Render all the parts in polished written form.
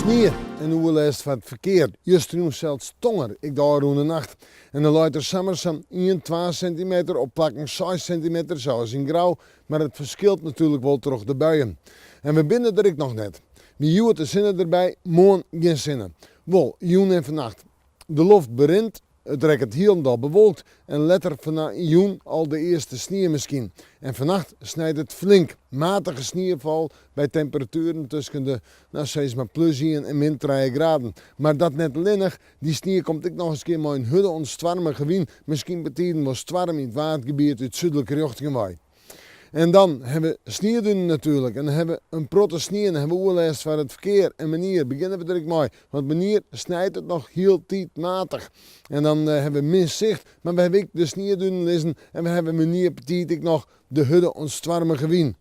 Sneeuw en oerlijst van het verkeer. Juist nu zelfs tonger, ik daar rond de nacht. En dan luidt er soms zo'n 1, 2 centimeter op plakken 6 centimeter, zoals in grauw. Maar het verschilt natuurlijk wel terug de buien. En we binnen er ik nog net. Wie juwt de zinnen erbij, morgen geen zinnen. Wel, joen en vannacht. De lucht berint. Het rekt heel bewolkt en letter vanaf juni al de eerste sneeuw misschien. En vannacht snijdt het flink. Matige sneeuwval bij temperaturen tussen de zeg maar plus 1 en min 3 graden. Maar dat net linnig, die sneeuw komt ik nog eens keer met een hudde ontstwarme gewin. Misschien betekent wel storm in het watergebied uit zuidelijke richting wij. En dan hebben we sneeuwduinen natuurlijk. En dan hebben we een protte sneeuw en dan hebben we oerlijst van het verkeer. En manier beginnen we direct mee. Want manier snijdt het nog heel matig. En dan hebben we min zicht. Maar we hebben ook de sneeuwduinen lezen. En we hebben manier petit ik nog de hudde ontstwarme gewin.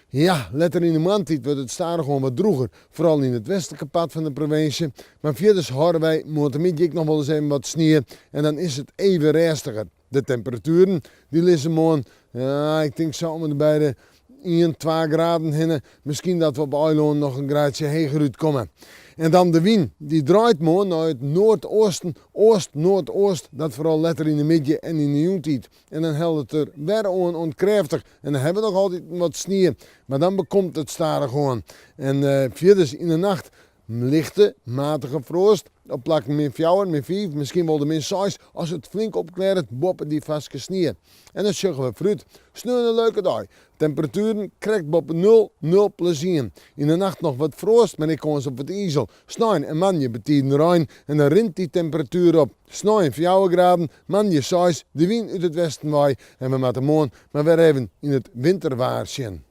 Ja, letter in de maandtijd wordt het staren gewoon wat droeger. Vooral in het westelijke pad van de provincie. Maar verder houden wij morgenmiddag nog wel eens even wat sneeuw. En dan is het even rustiger. De temperaturen die liggen morgen, ja, ik denk zo om bij de 1, 2 graden heen. Misschien dat we op Eiland nog een graadje hoger uitkomen. En dan de wind, die draait morgen naar het noordoosten, oost-noordoost. Dat vooral letter in de middag en in de joentijd. En dan helpt het er weer onkrachtig. En dan hebben we nog altijd wat sneeuw. Maar dan bekomt het staren gewoon. En verder in de nacht lichte, matige frost. Op plakken min 4, min 5, misschien wel de min 6. Als het flink opklaart, boppen die vaste sneeuw. En dan zeggen we fruit. Snel een leuke dag. Temperaturen krijgt boppen 0 plezier. In de nacht nog wat frost, maar ik kom eens op het ijzel. Sneeuw en manje betekent rein en dan rint die temperatuur op. Sneeuw 4 graden, manje 6, de wind uit het westen waai. En we moeten morgen maar weer even in het winterwaar zien.